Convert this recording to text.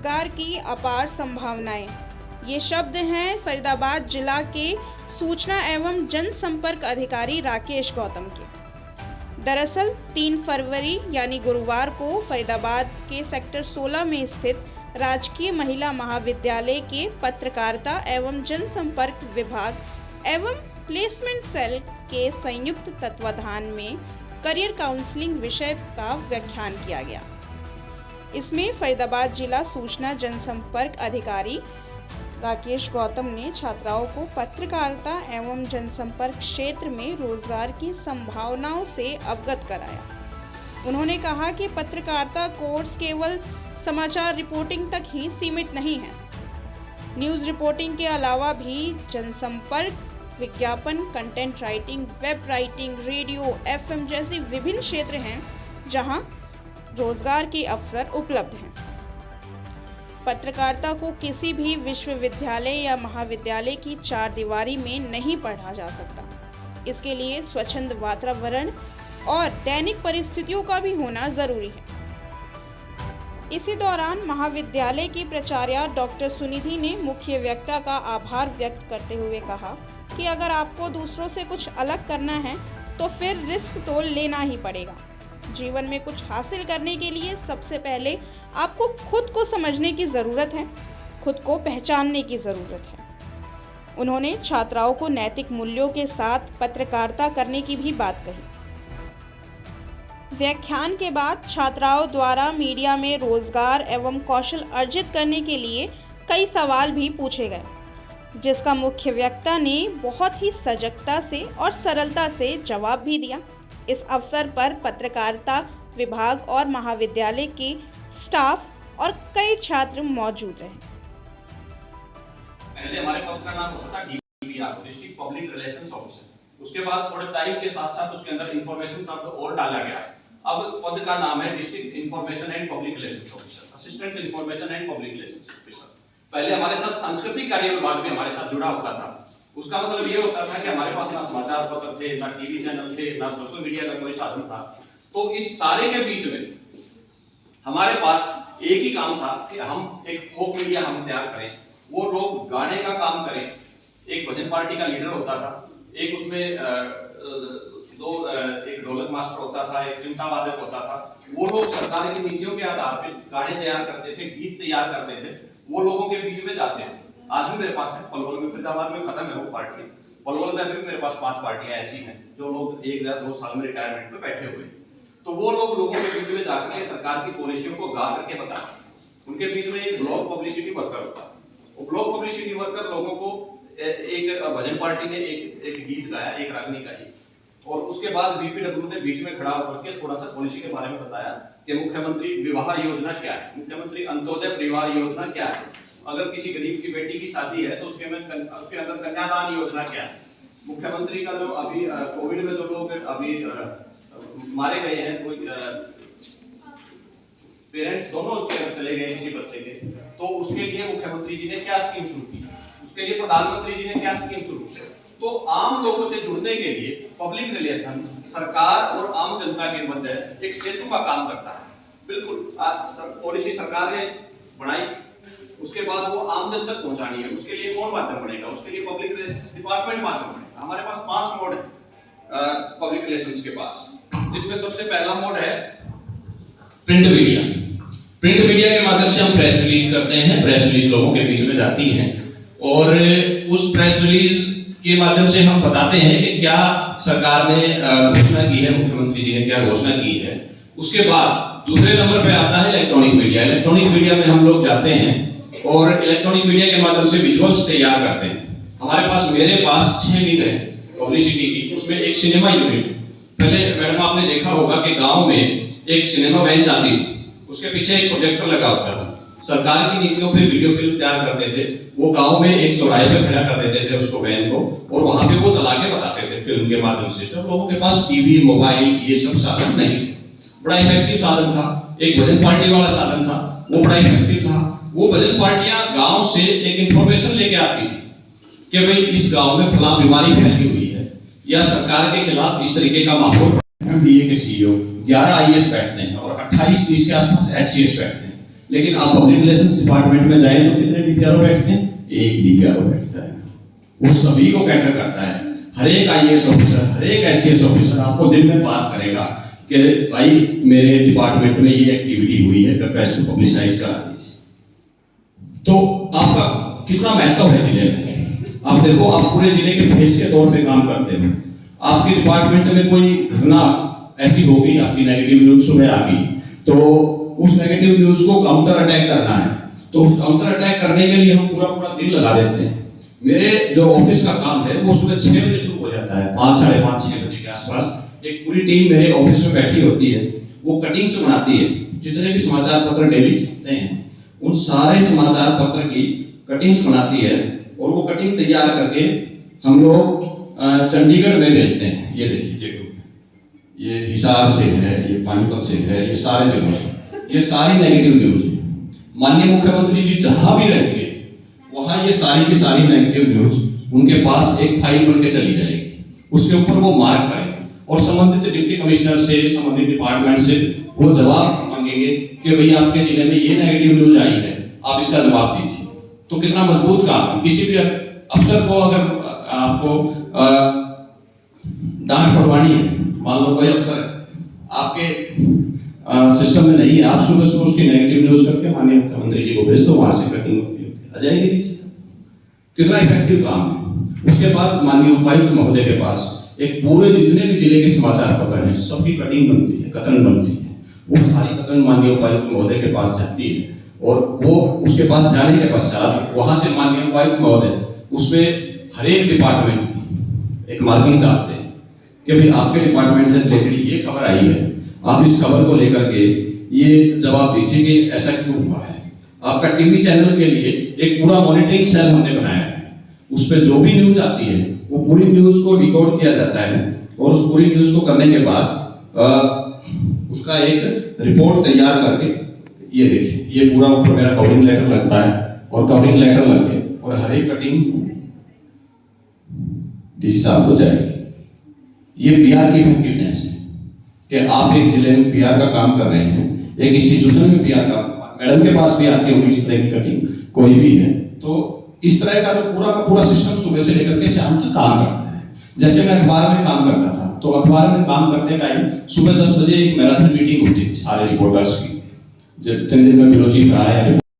रोजगार की अपार संभावनाएं। ये शब्द हैं फरीदाबाद जिला के सूचना एवं जनसंपर्क अधिकारी राकेश गौतम के। दरअसल 3 फरवरी यानी गुरुवार को फरीदाबाद के सेक्टर 16 में स्थित राजकीय महिला महाविद्यालय के पत्रकारिता एवं जनसंपर्क विभाग एवं प्लेसमेंट सेल के संयुक्त तत्वाधान में करियर काउंसलिंग विषय का व्याख्यान किया गया। इसमें फरीदाबाद जिला सूचना जनसंपर्क अधिकारी राकेश गौतम ने छात्राओं को पत्रकारिता एवं जनसंपर्क क्षेत्र में रोजगार की संभावनाओं से अवगत कराया। उन्होंने कहा कि पत्रकारिता कोर्स केवल समाचार रिपोर्टिंग तक ही सीमित नहीं है। न्यूज़ रिपोर्टिंग के अलावा भी जनसंपर्क, विज्ञापन, content writing, web writing, radio, FM जैसे विभिन्न क्षेत्र हैं जहां रोजगार के अवसर उपलब्ध हैं। पत्रकारिता को किसी भी विश्वविद्यालय या महाविद्यालय की चार दीवारी में नहीं पढ़ा जा सकता। इसके लिए स्वच्छंद वातावरण और दैनिक परिस्थितियों का भी होना जरूरी है। इसी दौरान महाविद्यालय की प्राचार्य डॉक्टर सुनिधि ने मुख्य वक्ता का आभार व्यक्त करते हुए कहा कि अगर आपको दूसरों से कुछ अलग करना है तो फिर रिस्क तो लेना ही पड़ेगा। जीवन में कुछ हासिल करने के लिए सबसे पहले आपको खुद को समझने की ज़रूरत है, खुद को पहचानने की ज़रूरत है। उन्होंने छात्राओं को नैतिक मूल्यों के साथ पत्रकारिता करने की भी बात कही। व्याख्यान के बाद छात्राओं द्वारा मीडिया में रोजगार एवं कौशल अर्जित करने के लिए कई सवाल भी पूछे गए, जिसका मुख्य वक्ता ने बहुत ही सजगता से और सरलता से जवाब भी दिया। इस अवसर पर पत्रकारिता विभाग और महाविद्यालय के स्टाफ और कई छात्र मौजूद रहे। पहले हमारे पद का नाम होता था DPR, district public relations officer. उसके बाद थोड़े टाइम के साथ साथ उसके अंदर इंफॉर्मेशन शब्द और डाला गया। अब पद का नाम है district information and public relations officer, assistant information and public relations officer. पहले हमारे साथ सांस्कृतिक कार्य विभाग भी हमारे साथ जुड़ा होता था। उसका मतलब ये होता था कि हमारे पास ना समाचार पत्र थे, ना टीवी चैनल थे, ना सोशल मीडिया का कोई साधन था। तो इस सारे के बीच में हमारे पास एक ही काम था कि हम एक फोक मीडिया हम तैयार करें, वो लोग गाने का काम करें। एक भजन पार्टी का लीडर होता था, एक उसमें एक ढोलक मास्टर होता था, एक चिमटा वादक होता था। वो लोग सरकार की नीतियों के आधार पर गाने तैयार करते थे, गीत तैयार करते थे। वो लोगों के बीच में जाते हैं। आज भी मेरे पास है, पलवल में, फरीदाबाद में खत्म है वो पार्टी। पलवल में भी मेरे पास 5 पार्टियां ऐसी हैं जो लोग 1 या 2 साल में रिटायरमेंट में बैठे हुए हैं। तो वो लोगों के बीच में जाकर के सरकार की पॉलिसियों को गा करके बताते। उनके बीच में एक ब्लॉक पब्लिसिटी वर्कर होता है। वो ब्लॉक पब्लिसिटी वर्कर लोगों को एक भजन पार्टी ने एक गीत गाया, एक रागनी गाई, और उसके बाद बीपीडब्ल्यू ने बीच में खड़ा होकर के थोड़ा सा पॉलिसी के बारे में बताया कि मुख्यमंत्री विवाह योजना क्या है, मुख्यमंत्री अंत्योदय परिवार योजना क्या है, अगर किसी गरीब की बेटी की शादी है तो उसके अंदर कन्यादान योजना क्या है, मुख्यमंत्री का जो अभी कोविड में जो लोग अभी मारे गए हैं, कोई पेरेंट्स दोनों उसके घर चले गए किसी बच्चे के, तो उसके लिए मुख्यमंत्री जी ने क्या स्कीम शुरू की, उसके लिए प्रधानमंत्री जी ने क्या स्कीम शुरू की। तो आम लोगों से जुड़ने के लिए पब्लिक रिलेशन सरकार और आम जनता के मध्य एक सेतु का काम करता है। बिल्कुल पॉलिसी सरकार ने बनाई, उसके बाद वो आम जन तक पहुंचानी है, उसके लिए कौन माध्यम बनेगा, उसके लिए पब्लिक रिलेशंस डिपार्टमेंट माध्यम बनेगा। हमारे पास 5 मोड है पब्लिक रिलेशंस के पास, जिसमें सबसे पहला मोड है प्रिंट मीडिया। प्रिंट मीडिया के माध्यम से हम प्रेस रिलीज करते हैं, प्रेस रिलीज लोगों के बीच में जाती है और उस प्रेस रिलीज के माध्यम से हम बताते हैं कि क्या सरकार ने घोषणा की है, मुख्यमंत्री जी ने क्या घोषणा की है। उसके बाद दूसरे नंबर पे आता है इलेक्ट्रॉनिक मीडिया। इलेक्ट्रॉनिक मीडिया में हम लोग जाते हैं और इलेक्ट्रॉनिक मीडिया के माध्यम से विजुअल्स तैयार करते हैं। हमारे पास मेरे पास 6 विंग है पब्लिसिटी की, उसमें एक सिनेमा यूनिट है। पहले मैडम आपने देखा होगा कि गांव में एक सिनेमा वैन जाती थी, उसके पीछे एक प्रोजेक्टर लगा होता था, सरकार की नीतियों पे वीडियो फिल्म तैयार करते थे। वो गांव में एक चौराहे पे खड़ा कर देते थे उसको, वैन को, और वहां पे वो चला के बताते थे फिल्म के माध्यम से। जब लोगों के पास टीवी, मोबाइल ये सब साधन नहीं थे, बड़ा इफेक्टिव साधन था। एक भजन पार्टी वाला साधन था, वो बड़ा इफेक्टिव था। वो भजन पार्टियां गांव से एक इंफॉर्मेशन लेके आती थी कि भाई इस गांव में फलां बीमारी फैली हुई है, या सरकार के खिलाफ इस तरीके का माहौल। एमबीए के सीईओ 11 आईएएस बैठते हैं और 28-30 के आसपास एचसीएस बैठते हैं। लेकिन आप पब्लिक रिलेशंस डिपार्टमेंट में जाएं तो कितने डीपीआरओ बैठते हैं? एक डीपीआरओ बैठता है। वो सभी को कैटर करता है। हर एक आईएएस ऑफिसर, हर एक एचसीएस ऑफिसर आपको दिन में बात करेगा कि भाई मेरे डिपार्टमेंट में ये एक्टिविटी हुई है, कृपया इसको पब्लिसाइज करा दीजिए। तो आपका कितना महत्व है जिले में। आप देखो, आप पूरे जिले के फेस के तौर पे काम करते हो। आपके डिपार्टमेंट में कोई घटना ऐसी हो गई, आपकी नेगेटिव न्यूज सुबह आ गई, तो उस नेगेटिव न्यूज को काउंटर अटैक करना है। तो उस काउंटर अटैक करने के लिए हम पूरा दिन लगा देते हैं। मेरे जो ऑफिस का काम है वो सुबह 6 बजे शुरू हो जाता है, 5, साढ़े 5, 6 बजे के आसपास एक पूरी टीम मेरे ऑफिस में बैठी होती है। वो कटिंग्स बनाती है, जितने भी समाचार पत्र डेली छपते हैं उन सारे समाचार पत्र की कटिंग्स बनाती है, और वो कटिंग तैयार करके हम लोग चंडीगढ़ में भेजते हैं। ये देखिए, ये हिसार से है, ये पानीपत से है, ये सारे जगहों से, ये सारी नेगेटिव न्यूज है। माननीय मुख्यमंत्री जी जहां भी रहेंगे वहां ये सारी की सारी नेगेटिव न्यूज उनके पास एक फाइल बन के चली जाएगी। उसके ऊपर वो मार्क करेंगे और संबंधित डिप्टी कमिश्नर से, संबंधित डिपार्टमेंट से वो जवाब मांगेंगे कि भाई आपके जिले में ये नेगेटिव न्यूज आई है, आप इसका जवाब दीजिए। तो कितना मजबूत काम है। किसी भी अफसर को अगर आपको डांट पड़वानी है, मान लो कोई अफसर आपके सिस्टम में नहीं है, आप सुबह सुबह उसकी नेगेटिव न्यूज करके माननीय मुख्यमंत्री जी को भेज दो, वहां से कटिंग होती आ जाएगी नीचे। कितना इफेक्टिव काम है। उसके बाद माननीय उपायुक्त महोदय के पास एक पूरे जितने भी जिले के समाचार पत्र हैं सबकी कटिंग बनती है, कतरन बनती है। वो सारी कतरन माननीय उपायुक्त महोदय के पास जाती है, और वो उसके पास जाने के पश्चात वहां से माननीय उपायुक्त महोदय उसमें हर एक डिपार्टमेंट की एक मार्किंग डालते हैं कि भाई आपके डिपार्टमेंट से रिलेटेड ये खबर आई है, आप इस खबर को लेकर के ये जवाब दीजिए कि ऐसा क्यों हुआ है। आपका टीवी चैनल के लिए एक पूरा मॉनिटरिंग सेल हमने बनाया है। उस पर जो भी न्यूज आती है वो पूरी न्यूज को डिकोड किया जाता है, और उस पूरी न्यूज को करने के बाद उसका एक रिपोर्ट तैयार करके, ये देखिए, ये पूरा ऊपर मेरा कवरिंग लेटर लगता है, और कवरिंग लेटर लग के और हर एक कटिंग डीसी साहब को जाएगी। ये पीआर की इफेक्टिवनेस है कि आप एक जिले में पीआर का काम कर रहे हैं, एक इंस्टीट्यूशन में पीआर का, मैडम के पास भी आती होगी इस तरह की कटिंग, कोई भी है तो इस तरह का जो पूरा का पूरा सिस्टम सुबह से लेकर के शाम तक काम करता है। जैसे मैं अखबार में काम करता था, तो अखबार में काम करते टाइम सुबह 10 बजे एक मैराथन मीटिंग होती थी सारे रिपोर्टर्स की, जब इतने दिन में ब्यूरो चीफ रहा है।